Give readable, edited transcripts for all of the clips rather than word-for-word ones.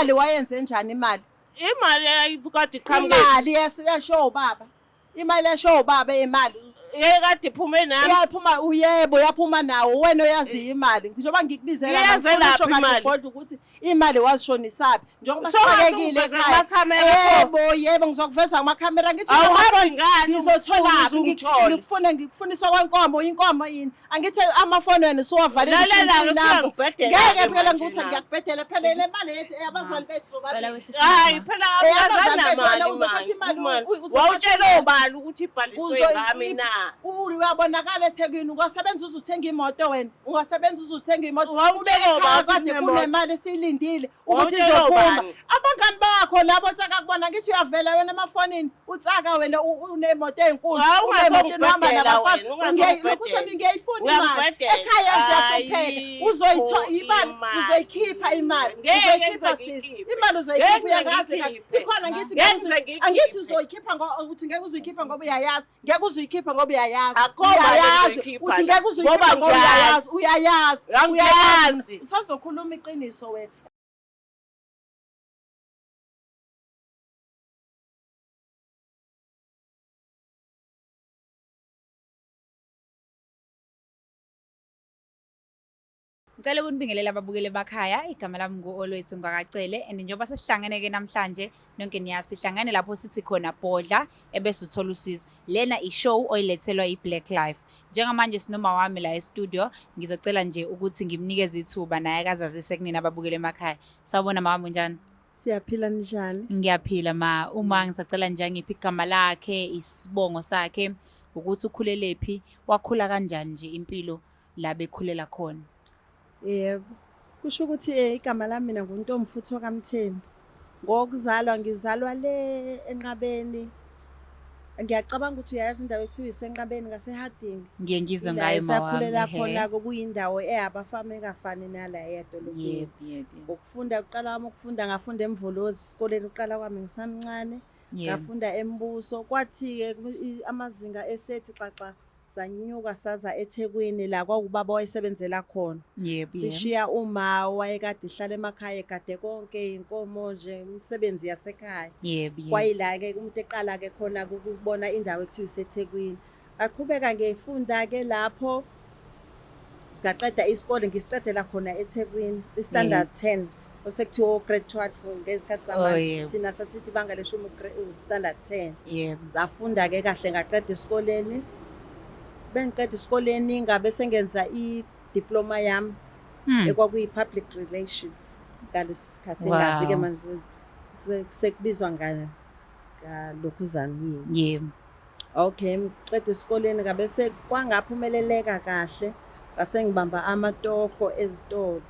imali wayenze njani imali? Imali ayikade iqhamuke. Imali yasho ubaba. Imali yasho ubaba imali. Kade iphume nami. Yaphuma uyebo yaphuma nawo wena oyazi imali. Njengoba ngikubizela Iyazelaphi imali? Kodwa ukuthi imali wazishonisaphi. Njengoba So, sifakekile ekhaya. Yebo ngizokuveza ngamakhamera ngithi awuhambi ngani ngizothola ngikufuna ngikufunisa kwenkomo inkomo yini angithi amafoni wena suwavalile ngeke phela ngikuthi ngiyakubhedela phela le mali yethi abazali bethu zobabili. Hayi phela awuzazana imali. Wawutshela obani ukuthi ibhaliswe ngami na? Uyabonakala eThekwini ungasebenza uzuthenga imoto wena ungasebenza uzuthenga imoto kade kunemali esiyilindile ukuthi izophuma abangani bakho labo tsaka kubona ngithi uyavela wena emafonini utsaka wena unemoto ezinkulu unemoto ehamba nabafana ngiyayifuna imali ekhaya ziyahlupheka uzoyithola imali uzoyikhipha imali uzoyikhipha sisi imali uzoyikhipha uyangazi ikhona ngithi angithi uzoyikhipha ukuthi ngeke uzoyikhipha ngoba uyayazi ngeke uzoyikhipha ngoba uyayazi uthi ngeke uzoyikhipha ngoba uyayazi usazokhuluma iqiniso wena. Ngicela ukunibingelela ababukeli bakhaya igama lami ngu-Olwethu Ngakacele and njengoba sesihlangene-ke namhlanje nonke niyazi sihlangane lapho sithi khona bodla ebese uthola usizo. Lena i-show oyilethelwa i-Black Life. Njengamanje sinoma wami la e-studio ngizocela nje ukuthi ngimnikeze ithuba naye akazazise kunina ababukeli emakhaya. Sawubona mama njani? Siyaphila njani? Ngiyaphila ma. Uma ngisacela nje ngiphi igama lakhe, isibongo sakhe, ukuthi ukhulelephi, wakhula kanjani nje impilo la bekhulela khona. Yebo. Kusho ukuthi igama lami mina nguNtomfutho kaMthembu. Ngokuzalwa ngizalwa le enqabeni. Ngiyacabanga ukuthi uyayazi indawo ekuthiwa isenqabeni ngaseHarding. Ngiye ngizwe ngayo mama. Sakhulela khona kuyindawo eyabafama engafani nala edolobheni. Yebo. Ukufunda uqala wami ukufunda ngafunda eMvolozi esikoleni uqala kwami ngisamncane. Ngafunda eMbuso kwathi-ke amazinga esethi xaxa sanyuka saza eThekwini la kwakubaba wayesebenzela khona. Sishiya uma wayekade ihlala emakhaya egade konke inkomo nje umsebenzi yasekhaya. Kwayila-ke umuntu eqala-ke khona ukubona indawo ekuthiwa iseThekwini. Aqhubeka ngefunda-ke lapho ngaqeda isikole ngisiqedela khona eThekwini i-standard 10 osekuthiwa grade 12 ngezikhathi zamanje thina sasithi ibanga leshumi standard 10. Zafunda-ke kahle ngaqeda esikoleni. Bengiqeda isikoleni ngabe sengenza i-diploma yami ekwakuyi-public relations ngaleso sikhathi engazi-ke manje sekubizwa ngalokhuzana yini. Okay ngiqeda esikoleni ngabe kwangaphumeleleka kahle ngase ngibamba amatoko ezitolo.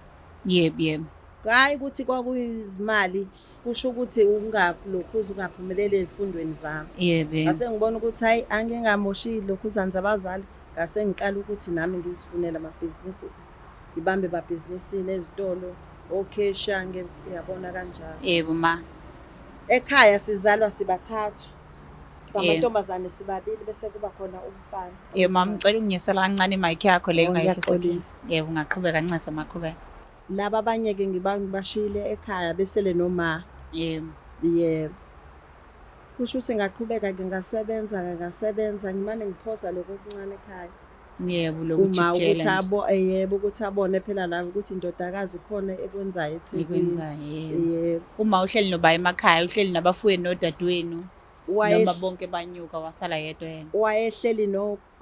Yebo. Hayi ukuthi kwakuyizimali kusho ukuthi ungalokhuza ungaphumelele ezifundweni zami. Ngase ngibona ukuthi hayi angingamoshi lokhuzana zabazali ngase ngiqala ukuthi nami ngizifunele amabhizinisi ukuthi ngibambe babhizinisini ezitolo okesha ngiyabona kanjalo. Yebo ma. Ekhaya sizalwa sibathathu. Samantombazane sibabili bese kuba khona umfana. Yebo mama ngicela unginyisela kancane imic yakho leyo ungayishisa. Yebo ngaqhubeka ncasa maqhubeka. Laba abanye-ke ngibashile ekhaya besele noma. Yebo. Kusho ukuthi ngaqhubeka-ke ngasebenza ngimane ngiphosa lokho okuncane ekhaya. Yebo lokujikela. Yebo ukuthi abone phela la ukuthi indodakazi khona ekwenzayo eThekwini. Yebo. Uma uhleli noba emakhaya uhleli nabafowenu nodadewenu noma bonke banyuka wasala yedwa yena. Wayehleli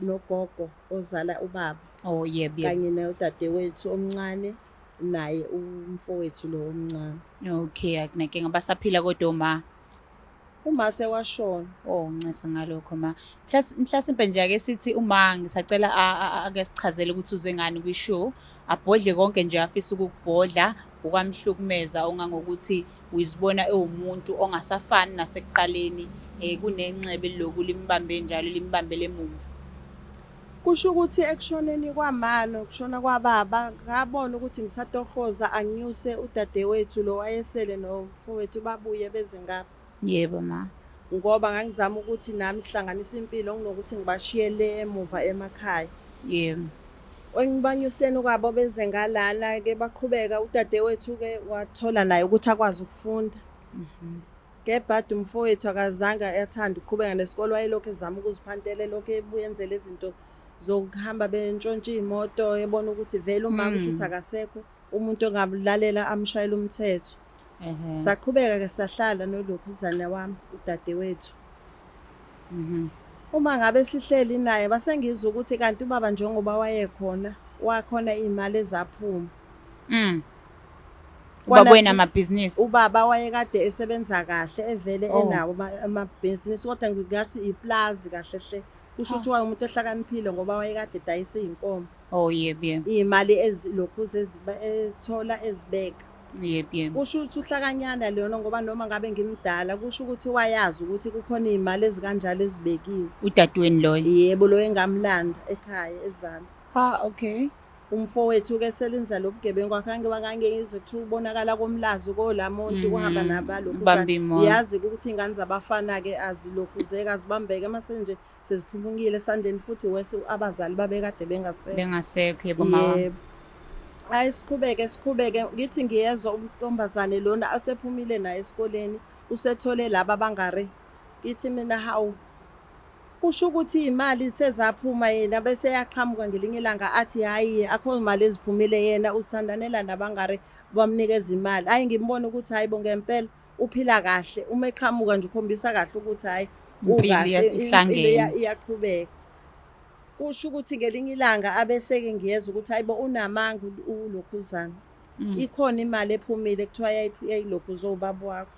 nogogo ozala ubaba. Yebo. Kanye nodadewethu omncane. Naye umfowethu lo omncane. Okay akunenkinga basaphila kodwa uma sewashona. Ngicela ngalokho ma. Mhlasimpe nje ake sithi uma ngisacela ake sichazele ukuthi uze ngani kwishow abhodle konke nje afisa ukukubhodla ukwamhlukumeza ongangokuthi uyizibona ewumuntu ongasafani nasekuqaleni kunenxebe lokhu limbambe njalo limbambele emuva. Kusho ukuthi ekushoneni kwamano kushona kwababa ngabona ukuthi ngisatohoza anginyuse udadewethu lo wayesele nomfowethu babuye beze ngapha. Yebo ma. Ngoba ngangizama ukuthi nami sihlanganise impilo nginokuthi ngibashiyele emuva emakhaya. Yebo. Engibanyuseni kwabo beze ngalana-ke baqhubeka udadewethu-ke wathola naye ukuthi akwazi ukufunda. Ngebhadi umfowethu akazange athande ukuqhubeka nesikole, wayelokhu ezama ukuziphantela elokhu ebuye enze lezi zinto zokuhamba bentshontshe iy'moto, ebona ukuthi vele uma kusho ukuthi akasekho umuntu ongamlalela amshayela umthetho. Saqhubeka-ke sahlala nolokhuzana wami udadewethu. Uma ngabe sihleli naye base ngizwa ukuthi kanti ubaba njengoba wayekhona wakhona iy'mali ezaphuma. Ubaba wenamabhizinisi. Ubaba wayekade esebenza kahle evele enawo amabhizinisi kodwa ngingathi iplazi kahle hle. Kusho ukuthi wayemuntu ehlakaniphile ngoba wayekade edayisa iy'nkomo. Yebo. Iy'mali ezilokhuze ezithola ezibeka. Yebo. Kusho ukuthi uhlakanyana lona ngoba noma ngabe ngimdala kusho ukuthi wayazi ukuthi kukhona iy'mali ezikanjalo ezibekiwe. Udadweni loyo. Yebo, lo engamlanda ekhaya ezansi. Okay. Umfowethu-ke selenza lo bugebengu ngizwe kuthiwa ubonakala komlazi kolamuntu kuhamba nabalokhu. Yazi-ke ukuthi iy'ngane zabafana-ke azilokhuzeka azibambeke mase nje seziphumukile esandleni futhi wese abazali babekade bengasekho. Yebo mama. Yebo. Hayi siqhubeke ngithi ngiyezwa untombazane lona asephumile naye esikoleni usethole laba abangare. Ngithi mina hawu kusho ukuthi iy'mali sezaphuma yena bese yaqhamuka ngelinye ilanga athi hhayi akho imali eziphumile yena uzithandanela nabangare bamnikeza imali. Hhayi ngimbona ukuthi hhayi bo ngempela uphila kahle uma eqhamuka nje ukhombisa kahle ukuthi hhayi impilo iyaqhubeka. Kusho ukuthi ngelinye ilanga abese-ke ngiyezwa ukuthi hhayi bo unamanga ulokhuzana. Ikhona imali ephumile kuthiwa yayilokhuze ubaba wakho.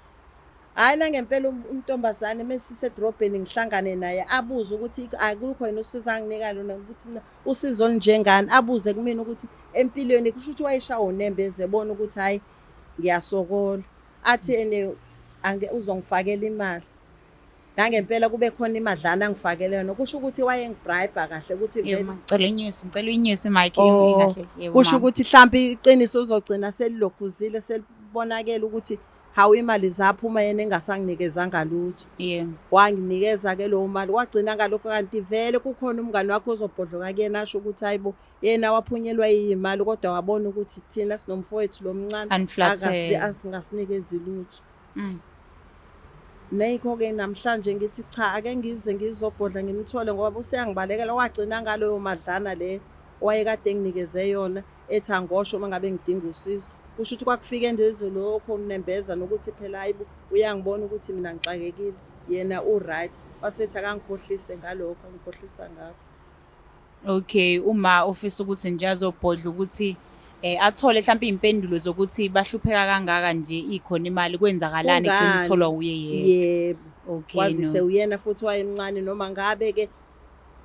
Hhayi nangempela untombazane mesisedrobheni ngihlangane naye abuze ukuthi akukho yena usizo anginika lona ukuthi mina usizo olunjengani. Abuze kumina ukuthi empilweni kusho ukuthi wayeshaya unembe ezebona ukuthi hhayi ngiyasokola. Athi ene uzongifakela imali. Nangempela kube khona imadlana angifakele yona. Kusho ukuthi wayengibribe kahle ukuthi vele. Ngicela inyusi Mike kahle. Kusho ukuthi mhlampe iqiniso uzogcina selilokhuzile selibonakela ukuthi hawu imali zaphuma yena engasanginikezanga lutho. Wanginikeza-ke leyo mali wagcina ngalokho kanti vele kukhona umngani wakho ozobhodloka kuyena asho ukuthi hhayi bo yena waphunyelwa iy'mali kodwa wabona ukuthi thina sinomfowethu lo mncane asingasinikezi lutho. Neyikho-ke namhlanje ngithi cha ake ngize ngizobhodla ngimthole ngoba useyangibalekela wagcina ngaleyo madlana le wayekade enginikeze yona ethi angosho uma ngabe ngidinga usizo. Kusho ukuthi kwakufike nje lokho unembeza nokuthi phela hayi uyangibona ukuthi mina ngixakekile yena right. Wasethi akangikhohlise ngalokho angikhohlisa ngakho. Okay, uma ufisa ukuthi nje azobhodla ukuthi athole mhlawumbe iy'mpendulo zokuthi bahlupheka kangaka nje ikhona imali kwenzakalani egcina itholwa uye yena. Yebo. Okay. Kwazise uyena futhi wayemncane noma ngabe-ke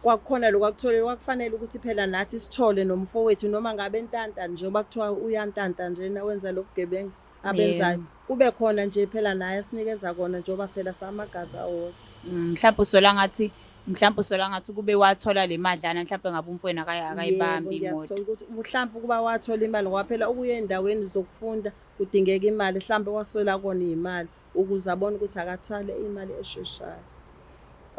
kwakukhona lokhu akutholile kwakufanele ukuthi phela nathi sithole nomfowethu noma ngabe ntanta njengoba kuthiwa uyantanta njena wenza lo bugebengu abenzayo. Kube khona nje phela naye asinikeza kona njengoba phela samagazi awodwa. Mhlawumbe usola ngathi kube wathola le madlana mhlawumbe ngabe umfowenu akayibambi imoto. Mhlawumbe kuba wathola imali ngoba phela ukuya endaweni zokufunda kudingeka imali mhlawumbe wasola kona iy'mali ukuze abone ukuthi akathole imali esheshayo.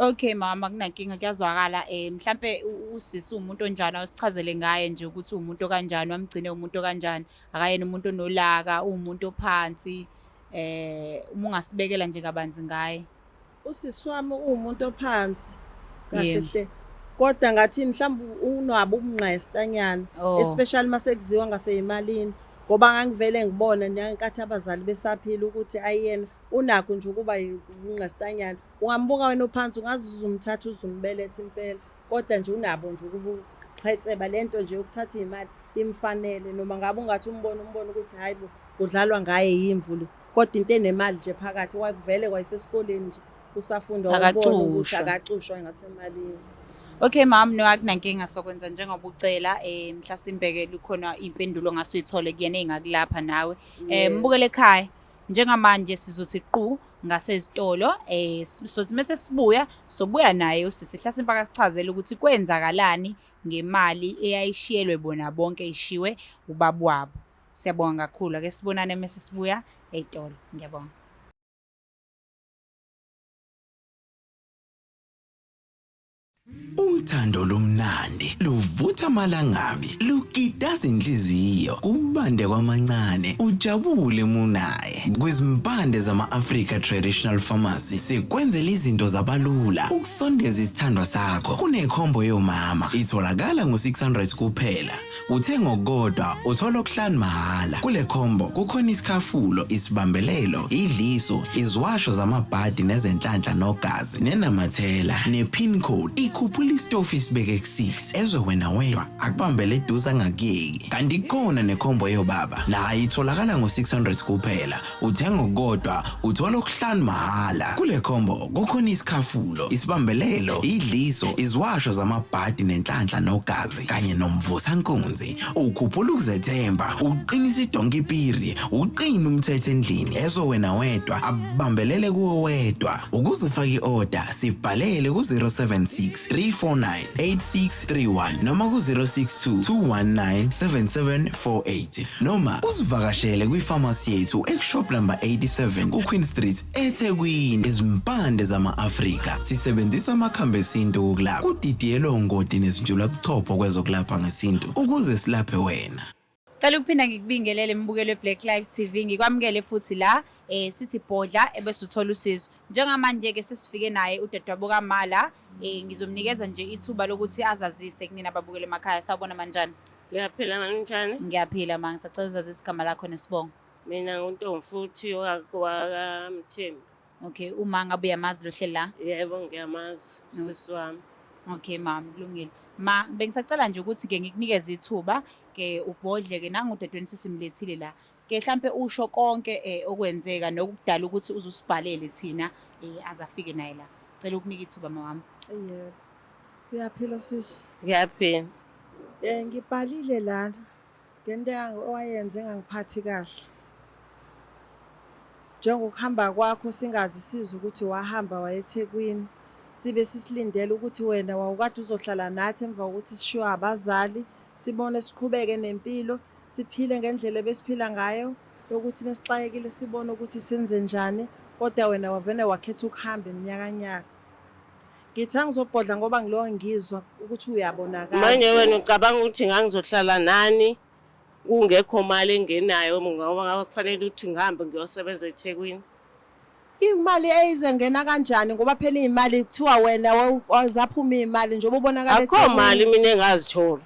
Okay mama kunankinga kuyazwakala mhlambe usisi umuntu onjani awusichazele ngaye nje ukuthi umuntu okanjani wamgcine umuntu okanjani akayena umuntu onolaka umuntu ophansi uma ungasibekela nje kabanzi ngaye. Usisi wami uwumuntu ophansi kahle hle kodwa ngathi mhlawumbe unabo ubungqestanyana especially mase kuziwa ngaseyimalini ngoba ngangivele ngibona ngenkathi abazali besaphila ukuthi ayena unakho nje ukuba ubungqestanyana. Ungambuka wena ophansi ungazuza umthatha uzumbelethe impela kodwa nje unabo nje ukubuqhetseba lento nje ukuthatha iy'mali imfanele noma ngabe ungathi umbone ukuthi hayi bo kudlalwa ngaye yimvuli kodwa into enemali nje phakathi wakuvele kwayisesikoleni nje usafunda wabona ukuthi akacushwa ngasemalini. Okay mama no akunankinga sokwenza njengoba ucela mhlasimbe-ke likhona impendulo ngasuyithole kuyena engakulapha nawe. Mbukele ekhaya njengamanje sizothi qhu ngasezitolo sothi mase sobuya naye usisi Hlasimpa akasichazele ukuthi kwenzakalani ngemali eyayishiyelwe bona bonke ishiwe ubaba wabo. Siyabonga kakhulu ake sibonane mase sibuya ey'tolo. Ngiyabonga. Uthando lumnandi luvutha malangabi lukidaza inhliziyo kubande kwamancane ujabule munaye kwizimpande zama-Africa Traditional Pharmacy sikwenzela izinto zabalula ukusondeza isithandwa sakho kunekhombo yomama itholakala ngo-600 kuphela uthenga okukodwa uthola okuhlanu mahhala kule khombo kukhona isikhafulo isibambelelo idliso iziwasho zamabhadi nezenhlanhla nogazi nenamathela nepin code ikhuphula istofu isibeke ku6 ezwe wena wedwa akubambele eduze angakuyeki kanti khona nekhombo yobaba la itholakala ngo-600 kuphela uthenga okukodwa uthola okuhlanu mahhala kule khombo kukhona isikhafulo isibambelelo idliso iziwasho zamabhadi nenhlanhla nogazi kanye nomvusankunzi ukhuphula ukuzethemba uqinisa idonki piri uqina umthetho endlini ezwe wena wedwa abambelele kuwo wedwa ukuze ufake i-order sibhalele ku-076 3498631 noma ku-062 2197748 noma usivakashele kwifamasi yethu ekshop number 87 kuQueen Street eThekwini izimpande zama-Afrika sisebenzisa amakhambi esintu ukulapha kudidiyelwe ongoti nezinjula buchopho kwezokulapha ngesintu ukuze silaphe wena. Cela ukuphinda ngikubingelele mbukelo weBlack Live TV ngikwamukele futhi la sithi Bhodla ebese uthola usizo njengamanje ke sesifike naye udadewabo kaMala ngizomnikeza nje ithuba lokuthi azazise kunina ababukele emakhaya sawubona manjani Ngiyaphila kanjani Ngiyaphila ma ngisacela uzazise igama lakho nesibongo Mina nguNtomfuthi waKwaMthembu Okay uma ngabe uyamazi lo hlelo la Yebo ngiyamazi usisi wami Okay mama kulungile ma bengisacela nje ukuthi ke ngikunikeze ithuba ke ubhodle ke nangudadweni sisimlethile la ke mhlambe usho konke okwenzeka nokudala ukuthi uzusibhalele thina azafike naye la cela ukunika ithuba mama Yebo. Uyaphila sisi? Ngiyaphila Ngibhalile la ngento owayenze ngangiphathi kahle. Njengokuhamba kwakho singazi siza ukuthi wahamba wayeThekwini. Sibe sisilindele ukuthi wena wawukade uzohlala nathi emva kokuthi sishiwe abazali sibone siqhubeke nempilo siphile ngendlela besiphila ngayo yokuthi mesixayekile sibone ukuthi senze njani kodwa wena wavene wakhetha ukuhamba eminyakanyaka. Ngithi ngizobhodla ngoba ngilo ngizwa ukuthi uyabonakala. Manje wena ucabanga ukuthi ngangizohlala nani kungekho mali engenayo ngoba kufanele ukuthi ngihambe ngiyosebenza eThekwini. Imali eyizengena kanjani ngoba phela imali kuthiwa wena wazaphuma imali njengoba ubonakala eThekwini. Akho mali mina engazithola.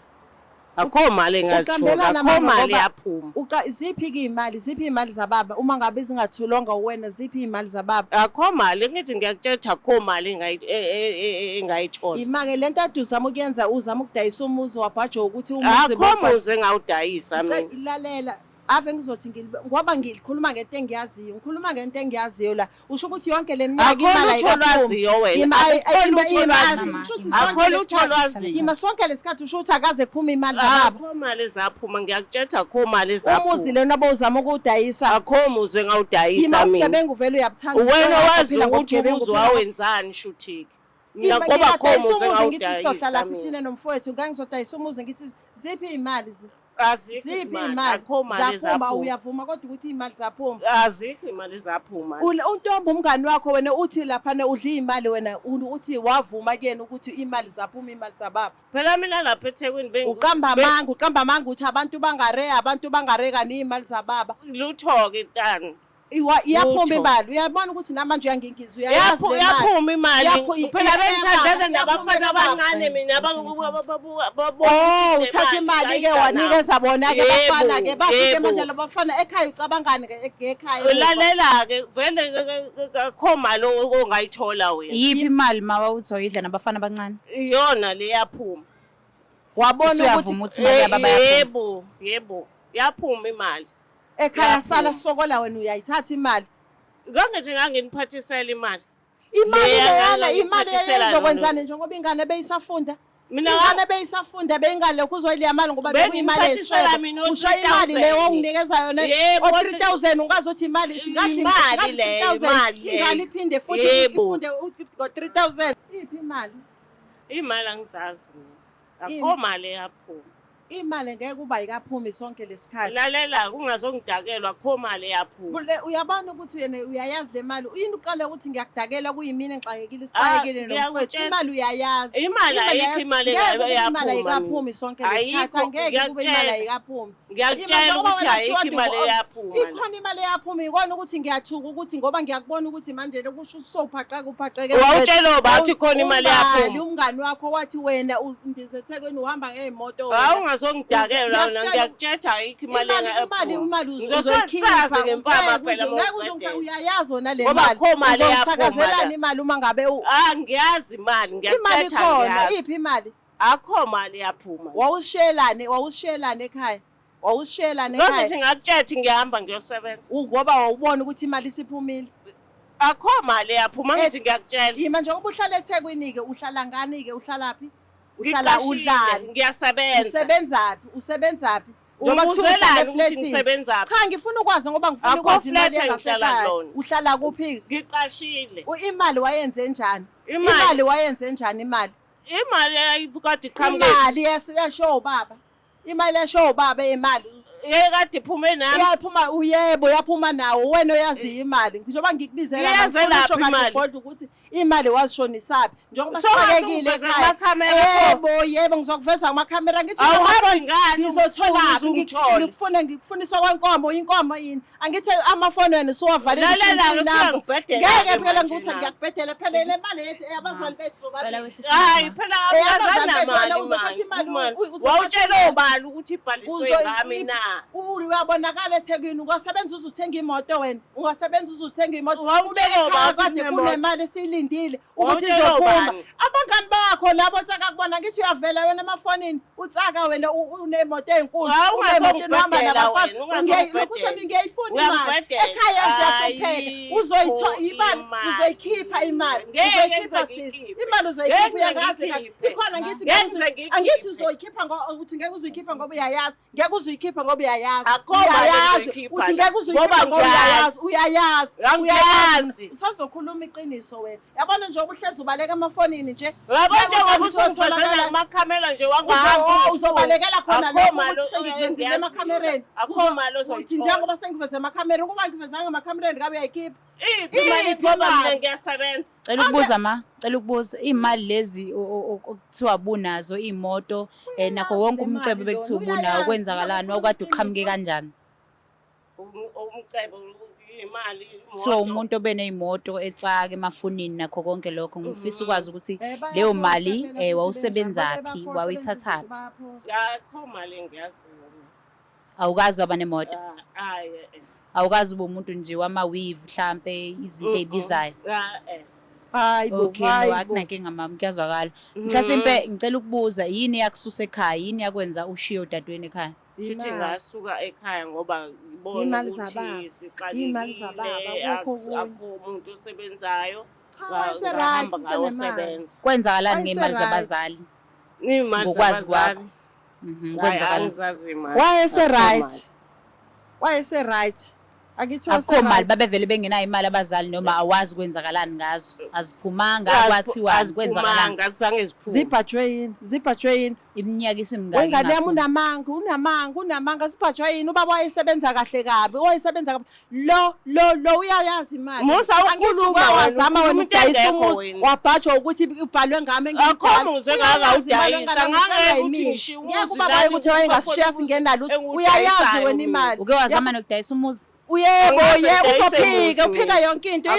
Akho mali engazithola. Akho mali yaphuma. Ziphi imali? Ziphi imali zababa? Uma ngabe izingatholonga wena ziphi imali zababa? Akho mali ngithi ngiyakutshela akho mali engayithola. Imake lento aduzama ukuyenza uzama ukudayisa umuzi wabhajo ukuthi umuzi akho muzi engawudayisa mina. Ilalela ave ngizothi ngoba ngikhuluma ngento engiyaziyo ngikhuluma ngento engiyaziyo la usho ukuthi yonke leminyaka imali ayikwaziyo wena akho lutholwaziyo ima sonke lesikhathi usho ukuthi akaze kuphuma imali zababa akho mali zaphuma ngiyakutshela akho mali zaphuma umuzi lena bawuzama ukudayisa akho muzi engawudayisa mina ubugebengu vele uyabuthanda wena wazi ukuthi umuzi wawenzani shuthi mina ngoba akho muzi engawudayisa ngithi sohlala phithine nomfowethu ngangizodayisa umuzi ngithi ziphi imali ziphi imali akho mali zaphuma uyavuma kodwa ukuthi imali zaphuma azikho imali zaphuma untombi umngani wakho wena uthi lapha udla imali wena uthi wavuma kuyena ukuthi imali zaphuma imali zababa phela mina lapha eThekwini uqamba amanga uthi abantu bangareka imali zababa lutho ke tani iyaphuma imali uyabona ukuthi namanje uyangingizwa uyaphuma imali phela bengithandana nabafana abancane mina uthatha imali ke wanikeza bona ke bafana ke bafike manje labafana ekhaya ucabangani ngekhaya ulalela ke vele akho mali ongayithola wena yiphi imali mawa uthi uyidla nabafana abancane iyona le yaphuma wabona ukuthi imali yababa yebo yaphuma imali ekhaya sala sokola wena uyayithatha imali ngangithi nganginiphathisela imali imali ezokwenzani njengoba ingane beyisafunda ingane beyisafunda beyingale kuzoyile mali ngoba bekuyimali usho imali le onginikeza yona o3000 ungazothi imali singadli ingane iphinde futhi ifunde ngo3000 iphi imali angizazi akho mali yaphuma imali ngeke kuba yikaphumi sonke lesikhathi. Lalela ungazongidakelwa kho mali yaphuma. Uyabona ukuthi yena uyayazi le mali. Yini uqale ukuthi ngiyakudakela kuyimina engixakekile sixakekile nomfowethu. Imali uyayazi. Imali ayikho imali eyaphuma. Imali ayikaphumi sonke lesikhathi angeke kube imali ayikaphumi. Ngiyakutshela ukuthi ayikho imali eyaphuma. Ikhona imali eyaphuma ikona ukuthi ngiyathuka ukuthi ngoba ngiyakubona ukuthi manje kusho usophaqeka uphaqeke. Wawutshela bathi khona imali yaphuma. Umngani wakho wathi wena ndizethekwini uhamba ngeemoto wena. Hawu ungazongidakela wena ngiyakutshela ayikho imali imali uzoyikhipha ngempama phela ngeke uyayazi wona le ngoba kho mali uzosakazelana imali uma ngabe ngiyazi imali imali khona iphi imali akho mali yaphuma. Wawushiyelane ekhaya Ngithi ngakutshela ngiyahamba ngiyosebenza ngoba wawubona ukuthi imali isiphumile. Akho mali yaphuma ngithi ngiyakutshela. Yima nje ngoba uhlala eThekwini ke uhlala ngani ke uhlalaphi? Ngiyasebenza. Usebenzaphi? Ngizwelana ukuthi ngisebenzaphi. Cha ngifuna ukwazi ngoba ngifuna ukwazi imali engasekhaya. Uhlala kuphi? Ngiqashile. Imali wayenze njani? Imali wayenze njani imali? Imali ayivukade iqhamuke. Imali yasho ubaba. Imali yasho ubaba imali. Yekade iphume nami. Yaphuma uyebo yaphuma nawo wena oyazi imali. Ngizoba ngikubizela ngiyazela imali ukuthi imali wazishonisaphi njengoba sixakekile ekhaya. Yebo ngizokuveza amakhamera ngithi ngizothola ngikufunisa kwenkomo inkomo yini angithi amafoni wena suwavalile ngeke phela ngikuthi ngiyakubhedela phela le mali yethi abazali bethu zobabili. Hayi phela abazali mali wawutshela ubani ukuthi ibhaliswe ngami na. Uyabonakala eThekwini ungasebenza uzuthenga imoto wena ungasebenza uzuthenga imoto kade kunemali silindile ukuthi izophuma. Abangani bakho labo tsaka kubona ngithi uyavela wena emafonini utsaka wena unemoto ezinkulu unemoto ehamba nabafana ngiyayifuna imali ekhaya ziyahlupheka uzoyikhipha imali uzoyikhipha uyayazi ikhona angithi uzoyikhipha ukuthi ngeke uzoyikhipha ngoba uyayazi ngeke uzoyikhipha ngoba uyayazi uthi ngeke uzoyikhipha ngoba uyayazi usazokhuluma iqiniso wena yabona nje ubuhlezi ubaleka amafonini nje yabona njengoba usungifezela amakhamera nje wangahamba uzobalekela khona lokho sengivezile emakhamereni akho mali uthi njengoba sengiveze amakhamereni kuba ngivezanga amakhamereni ngabe uyayikhipha imali phela ngiyasebenza. Cela ukubuza imali lezi okuthiwa bunazo imoto nakho wonke umcebo bekuthiwa bunawo kwenzakalani wakade uqhamuke kanjani? Umcebo imali so umuntu obeneyimoto etsaka emafonini nakho konke lokho ngifisa ukwazi ukuthi leyo mali wawusebenzaphi wawuyithathaphi? Akho mali ngiyaziyo. Awukazi waba nemoto? Hayi awukazi ube umuntu nje wama-weave mhlampe izinto ey'bizayo? Okay, no akunankinga mama kuyazwakala. Mhlasimpe ngicela ukubuza yini yakususa ekhaya yini yakwenza ushiye udadweni ekhaya? Shithi ngasuka ekhaya ngoba ngibona ukuthi imali zababa akho umuntu osebenzayo ngahamba ngayosebenza. Kwenzakalani ngemali zabazali? Ngokwazi kwakho. Kwenzakalani? Wayese-right akho mali babevele bengenayo imali abazali noma awazi kwenzakalani ngazo aziphumanga kwathiwa azikwenzakalani ngazange ziphume ziphathwe yini iminyaka isimngaki ngane yami unamanga siphathwe yini ubaba wayesebenza kahle kabi wayesebenza kabi lo uyayazi imali musa ukhuluma wazama wena udayisa umuzi wabhajwa ukuthi ubhalwe ngami ngikhomuze ngaka udayisa ngangeke ukuthi ngishiye umuzi la ukuthi wayengashiya singenalo uyayazi wena imali uke wazama nokudayisa umuzi? Yebo uphika yonke into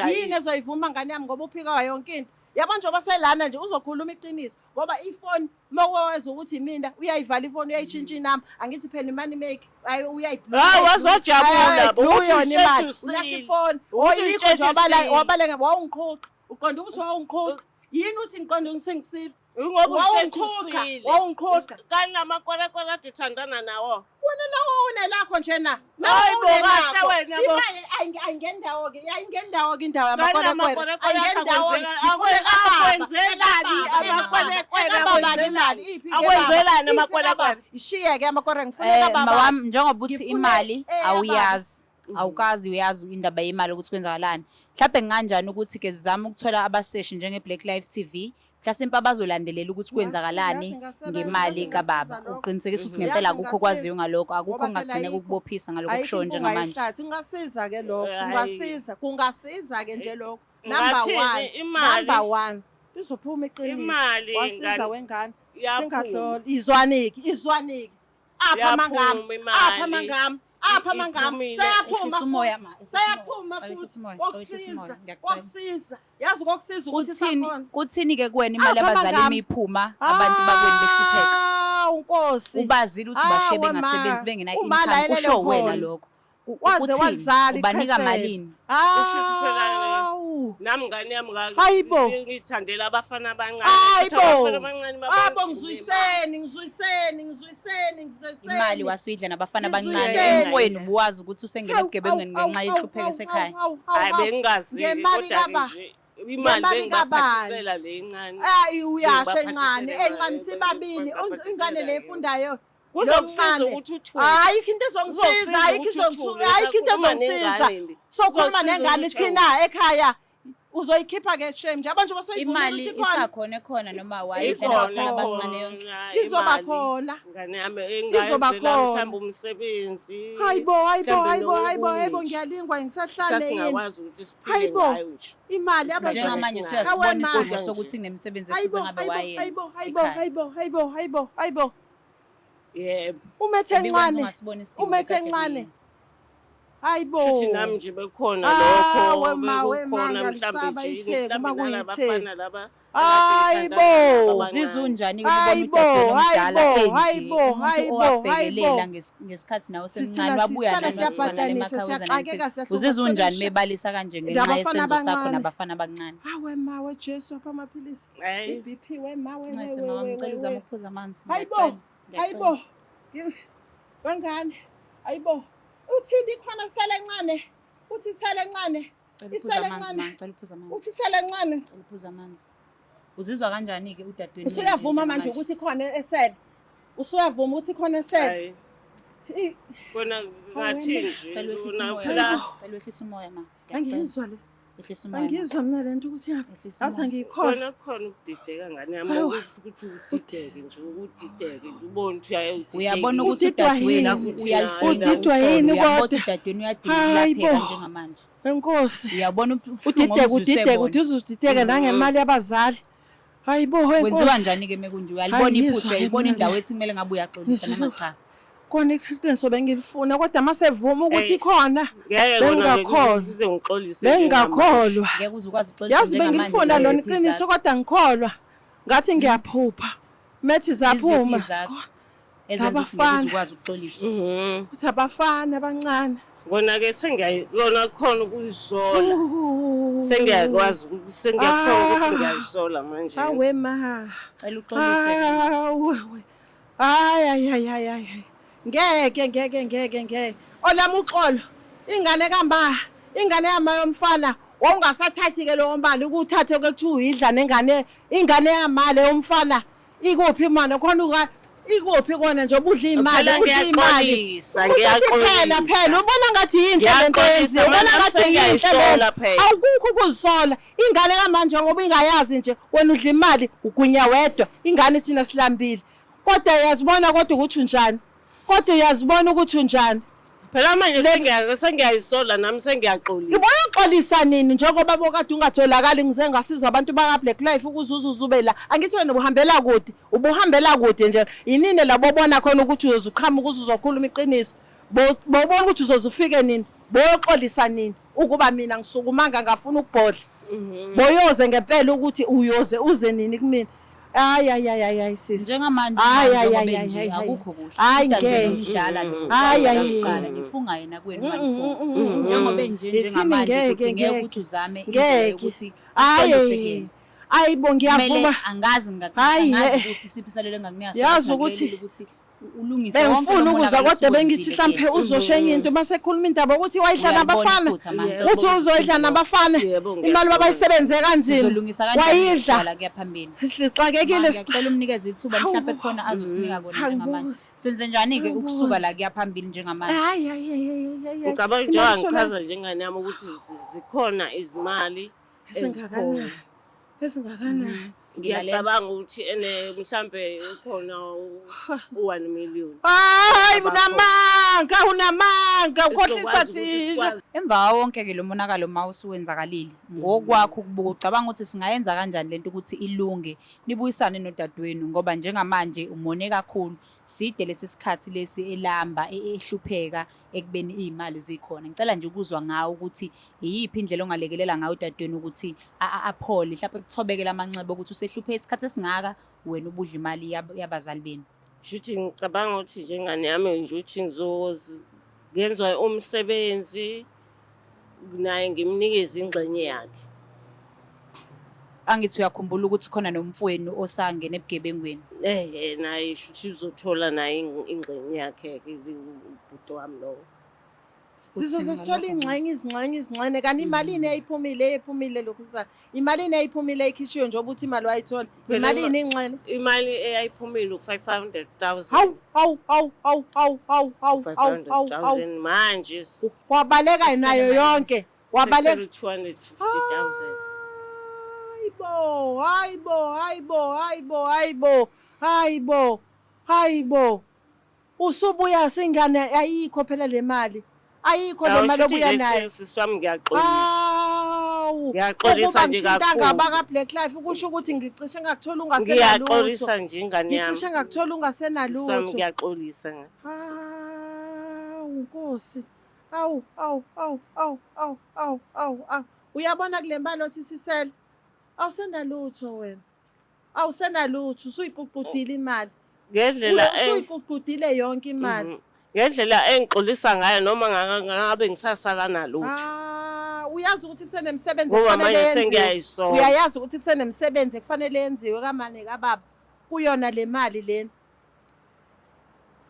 yini ezoyivuma ngane yami ngoba uphika yonke into yabo njengoba selana nje uzokhuluma iqiniso ngoba ifoni maweza ukuthi mina uyayivala ifoni uyayitshintsha inamba angithi phela imani make hayi wazojabula uthi ifoni oyikho nje wabaleke wawungiqhoqa uqonda ukuthi wawungiqhoqa yini uthi ngiqonda ngisengisile wawungiqhoqa kanti namakwelakwela uthandana nawo wena nawo unelakho njena ayingendawo-ke ayingendawo-ke indawo akwenzelani amakwelakwela ishiye-ke amakwela ngifuneka baba wami njengoba uthi imali awuyazi awukazi uyazi indaba yemali ukuthi kwenzakalani mhlawumbe nginganjani ukuthi-ke zizame ukuthola abaseshi njenge-Black Life TV mhlasimpe abazolandelela ukuthi kwenzakalani ngemali kababa. Uqinisekisa ukuthi ngempela akukho kwaziyo ngalokho, akukho ongagcine kukubophisa ngalokho okushoyo njengamanje. Kungasiza ke lokho, kungasiza ke nje lokho. Ngathini Number one lizophuma iqiniso. Imali wasiza wengane Iyaphuma. singadloli izwaniki apha mangam Ehlisa umoya ma. seyaphuma Ehlisa futhi umoya, kokusiza ngiyacela. yazi kokusiza ukuthi sakhona Kuthini-ke kuwena imali Apha abazali mangami. imiphuma abantu bakweni behlupheka? Unkosi Ubazile ukuthi bashiye Awe, bengasebenzi ma. bengena Uma income, layelele kusho wena khona. lokho. waze Kuthini? walizala Ubanika iqhethele. malini? Awu. nami ngane yami Hayibo. ngithandela abafana abancane. Hayibo. Abafana abancane Abo babangijimela. ngizwiseni. Imali wasuyidla nabafana abancane. Ngizwisele. Umfowenu buwazi ukuthi usengena ebugebengweni ngenxa yehlupheko esekhaya. Hayi bengazi Ngemali kodwa kaba. nje imali Ngemali kabani. bengaphathisela le incane. Uyasho Ngibaphathisele encane sibabili ngibaphathisele ingane le efundayo Kuzokusiza Lomncane. ukuthi uthule. ayikho into ezongisiza ayikho into ezongisiza sokhuluma nengane thina ekhaya uzoyikhipha ke shame nje abantu basoyivuma Imali ukuthi khona isakhona ekhona noma wayidla Ikhona. nabafana abancane yonke. izoba khona Ngane yami Izoba engayenzela khona. mhlawumbe umsebenzi. hayibo Mhlawumbe ngiyalingwa ngisahlale yini Sasingakwazi ukuthi siphile Hayibo. ngayo nje. imali Njengamanje Awe, usuyasibona ma. isidingo sokuthi nemisebenzi efuze ngabe wayenza. hayibo Yebo. umethe encane Ungasibona isidingo. umethe encane hayibo Futhi nami nje bekhona Ah, lokho wema, bekukhona ngiyalisaba mhlawumbe ithe, nje uma mhlawumbe kuyithe. nalabafana laba Hayibo. Uzizwa unjani Hayibo, owabhekelela ngesikhathi nawe semncane wabuya Sisala nanosukana siyapatanisa, emakhaya siyaxakeka, uzananithi. Uzizwa unjani mebalisa kanje ngenxa Ngabafana yesenzo sakho abancane. nabafana abancane? wema wejesu apha amaphilisi Hayi. i-BP wema Nxese mama ngicela uzame ukuphuza amanzi. hayibo Ngiyacela. wengane hayibo uthini khona sele encane uthi sele encane Ngicela uphuze isele amanzi, encane ma, ngicela uphuze amanzi. uthi sele encane Ngicela uphuze amanzi. Uzizwa kanjani-ke udadweni? usuyavuma manje ukuthi khona esele usuyavuma ukuthi khona esele Hayi. Kona ngathi nje Cela wehlise wona umoya. phela Cela wehlise umoya ma. angizwa le Wehlise umoya. ma. angizwa mina lento ukuthi Wehlise asa umoya. ngiyikhona khona khona ukudideka ngane yami Hawu. ukuthi udideke nje udideke nje ubone ukuthi uyayudideka. Uyabona ukuthi Udidwa udadweni yini? uyalidinga Udidwa uxolo, yini uyabona kodwa? ukuthi udadweni uyadinga Hayibo. ukulapheka njengamanje. enkosi Uyabona ubuhlungu udideke obuzwise bona. uzudideka nangemali yabazali hayibo Kwenziwa enkosi njani-ke mekunje? Uyalibona Angizwa iphutha, uyayibona mina. indawo ethi kumele ngabe uyaxolisa Ngizwa. noma cha? kona iqiniso bengilifuna kodwa masevuma ukuthi khona Ngeke Bengingakholwa. ngize ngixolise nje bengingakholwa Ngeke uze ukwazi ukuxolisa yazi njengamanje bengilifuna lona ngeziphi iqiniso izathu? kodwa ngikholwa ngathi ngiyaphupha methi zaphuma Iziphi izathu ezenza ukuthi ngeke Zabafana. uze ukwazi ukuxolisa? ukuthi abafana abancane Kona ke sengiyakona khona ukuyisola. Sengiyakwazi sengiyakhona ukuthi ngiyayisola manje. awe ma Cela uxolise. Hayi. Ngeke. Olama uxolo. Ingane yama yomfana wawungasathathi ke lo mbali ukuthathe kwethu uyidla nengane ingane yamale yomfana ikuphi manje khona ikuphi kona nje ubudla imali Ngiyaxolisa. phela ubona ngathi yinhle lento yenziwe ubona ngathi yinhle lento awukukho ukuzisola ingane kamanje ngoba ingayazi nje wena udla imali ugunya wedwa ingane thina silambile kodwa yazibona kodwa ukuthi unjani Phela manje sengiyayisola nami sengiyaxolisa. Ibona uxolisa nini njengoba bokade ungatholakali ngize ngasiza abantu baka Black Life ukuzuzube la angithi wena ubuhambela kude nje inini labo bona khona ukuthi uzoqhamuka uzokhuluma iqiniso bobona ukuthi uzozufike nini boyoxolisa nini ukuba mina ngisukumanga ngafuna ukubhodla boyoze ngempela ukuthi uze nini kumina Ay sisi. Njengamanje nje akukho kuhle. Hayi Udadewenu ngeke. umdala lo. Hayi, Uqala ngifunga yena kwenu malifo. Njengoba njengamanje kudingeka ukuthi uzame Ngeke. ukuthi Hayi. Ayibo ngiyavuma. Angazi Hayi, ukuthi isiphisalele engakunika Yazi ukuthi ulungise bengifuna ukuza kodwa bengithi mhlambe uzoshenye into masekhuluma indaba ukuthi wayidla nabafana uthi uzoyidla nabafana imali babayisebenze kanzima wayidla kuyaphambili. sixakekile Ngicela umnikeze ithuba mhlawumbe khona azosinika kona njengamanje. Senze njani ke ukusuka la kuyaphambili njengamanje? hayi Ngicabanga njengoba ngichaza njengane yami ukuthi zikhona izimali ezikhona. esingakanani ngiyacabanga ukuthi mhlambe ukhona u1 million. Hayi unamanga ukhohlisa thina. Emva wonke ke lo monakalo mawusuwenzakalile ngokwakho ukubuka ucabanga ukuthi singayenza kanjani lento ukuthi ilunge nibuyisane nodadewenu ngoba njengamanje umone kakhulu side lesisikhathi lesi elamba ehlupheka ekubeni izimali zikhona. Ngicela nje ukuzwa ngawo ukuthi iyiphi indlela ongalekelela ngayo udadewenu ukuthi aphole mhlawumbe kuthobekela amanxeba ukuthi usehluphe isikhathi esingaka wena ubudla imali yabazali benu. Shuthi ngicabanga ukuthi njengane yami nje ukuthi ngenzwa umsebenzi naye ngimnikeze ingxenye yakhe. Angithi uyakhumbula ukuthi khona nomfowenu osangena ebugebengweni. Naye shuthi uzothola naye ingxenye yakhe ubhuti wami lo. Sizothola ingxenye kanti imalini eyiphumile lokhu kusana. Imalini eyiphumile ekhishwe nje ukuthi imali wayithola. Imalini ingxenye? Imali eyayiphumile u500,000. Hawu. 500,000 manje. Wabaleka nayo yonke. Wabaleka 250,000. Hayibo. Usubuya singane ayikho phela le mali. Ayikho le mali obuya nayo. Siswami ngiyaxolisa. Ngiyaxolisa nje kakhulu. Intanga baka Black Life ukusho ukuthi ngicishe ngakuthola ungasenalutho. Ngiyaxolisa nje ingane yami. Ngicishe ngakuthola ungasenalutho. Siswami ngiyaxolisa. Nkosi. Awu. Uyabona kule mali othi sisele. Awusenalutho wena. Awusenalutho usuyiququdile imali. Ngendlela usuyiququdile yonke imali. Ngendlela engixolisa ngayo noma ngabe ngisasala nalutho. Uyazi ukuthi kusenemsebenzi kufanele yenziwe. Uyayazi ukuthi kusenemsebenzi kufanele yenziwe kamane kababa kuyona le mali lena.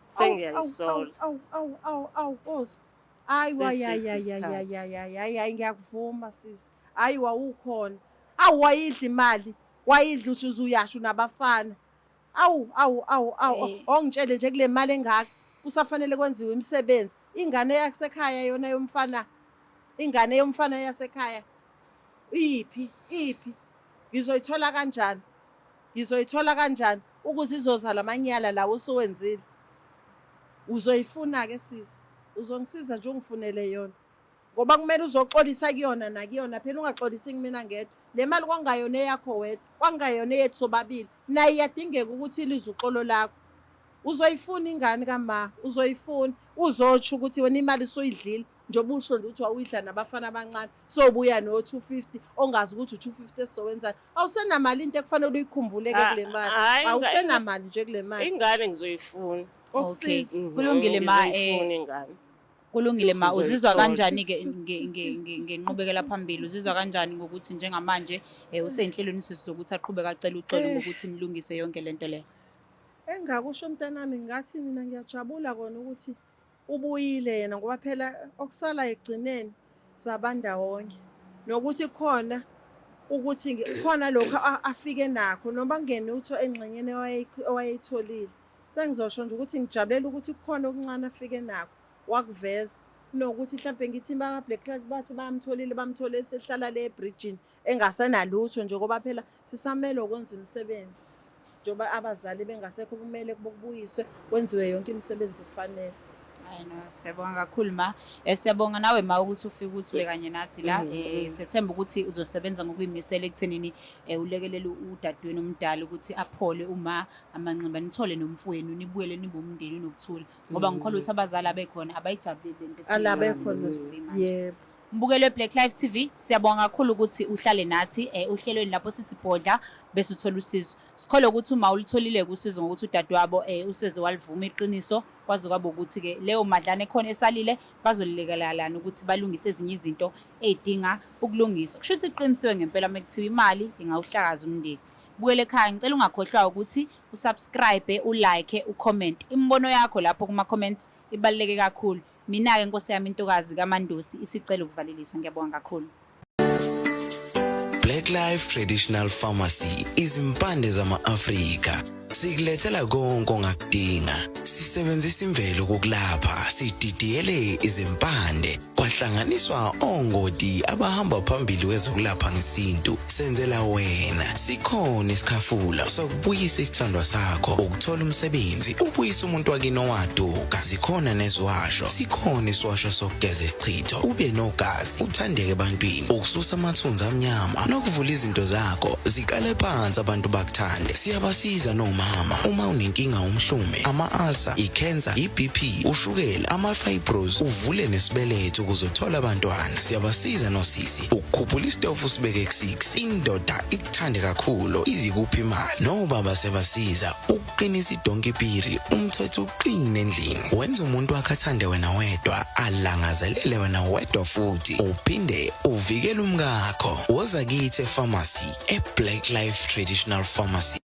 Sengiyayisola. Nkosi. Hayi ngiyakuvuma sisi. Hayi wawukhona. Wayidla imali. Wayidla uthi uyasho nabafana. Ongitshele nje kule mali engaka kusafanele kwenziwe imisebenzi. Ingane yasekhaya yona yomfana. Ingane yomfana yasekhaya. Iphi? Ngizoyithola kanjani? Ukuze izoza lamanyala lawo usuwenzile. Uzoyifuna ke sisi. Uzongisiza nje ungifunele yona. Ngoba kumele uzoxolisa kuyona nakuyona phela ungaxolisi mina ngedwa. Le mali kwangayona eyakho wedwa, kwangayona eyethu sobabili. Naye iyadingeka ukuthi ilizwe uxolo lakho. Uzoyifuna ingane kama, uzoyifuna. Uzotsho ukuthi wena imali soyidlile njengoba usho nje ukuthi wawuyidla nabafana abancane. Sobuya no250 ongazi ukuthi u250 esizowenzani. Awusenamali into ekufanele uyikhumbule ke kule mali. Awusenamali nje kule mali. Ingane ngizoyifuna. Okusiza. Kulungile ingane. Kulungile uzizwa kanjani ke ngenqubekela phambili uzizwa kanjani ngokuthi njengamanje usenhlelweni sizokuthi aqhubeka acela uxolo ngokuthi nilungise yonke lento le. Engakusho umntanami ngathi mina ngiyajabula kona ukuthi ubuyile yena ngoba phela okusala egcineni zabanda wonke nokuthi khona ukuthi khona lokho afike nakho noma ngene utho engxenyeni owayitholile. Sengizosho nje ukuthi ngijabulela ukuthi kukhona okuncane afike nakho. Wakuveza nokuthi mhlawumbe ngithi baka Black Life bathi bamthole esehlala le ebridgini engasenalutho nje ngoba phela sisamele ukwenza imisebenzi njoba abazali bengasekho kumele kubuyiswe kwenziwe yonke imisebenzi efanele. Siyabonga kakhulu siyabonga nawe ukuthi ufike ukuthi bekanye nathi la sethemba ukuthi uzosebenza ngokuyimisela ekuthenini ulekelele udadewenu omdala ukuthi aphole uma amanxeba nithole nomfowenu nibuyele nibumndeni nokuthula ngoba ngikholwa ukuthi abazali abekhona abayijabulile lento alabekhona yebo. Mbukelo Black Life TV siyabonga kakhulu ukuthi uhlale nathi uhlelweni lapho sithi bodla bese uthola usizo. Sikholwa ukuthi uma ulitholile usizo ngokuthi udadewabo useze walivuma iqiniso kwaze kwaba ukuthi ke leyo madlana ekhona esalile bazolilekelelana ukuthi balungise ezinye izinto ezidinga ukulungiswa. Kusho ukuthi iqinisiwe ngempela mekuthiwa imali ingawuhlakaza umndeni. Buyele ekhaya ngicela ungakhohlwa ukuthi usubscribe, ulike, ucomment. Imbono yakho lapho kuma comments ibaluleke kakhulu. Mina ke Nkosi yami intokazi kaMandosi isicela ukuvalelisa ngiyabonga kakhulu. Black Life Traditional Pharmacy izimpande zama-Afrika Sikulethela konke ongakudinga. Sisebenzisa imvelo ukukulapha, sididiyele izimpande, kwahlanganiswa ongoti abahamba phambili kwezokulapha ngesintu. Senzela wena. Sikhona isikhafula sokubuyisa isithandwa sakho, ukuthola umsebenzi, ubuyisa umuntu wakini owaduka. Sikhona neziwasho. Sikhona isiwasho sokugeza isichitho, ube nogazi, uthandeke ebantwini, ukususa amathunzi amnyama, nokuvula izinto zakho ziqale phansi abantu bakuthande. Siyabasiza nomama uma unenkinga umhlume, ama-ulcer, i-cancer, i-BP, ushukela, ama-fibros, uvule nesibeletho ukuzothola abantwana. Siyabasiza nosisi ukukhuphula isitofu sibeke ku-6, indoda ikuthande kakhulu izikuphi imali. Nobaba sebasiza ukuqinisa idonkipiri, umthetho uqine endlini. Wenza umuntu wakhe athande wena wedwa, alangazelele wena wedwa futhi, uphinde uvikele umkakho. Woza kithi e-pharmacy, e-Black Life Traditional Pharmacy.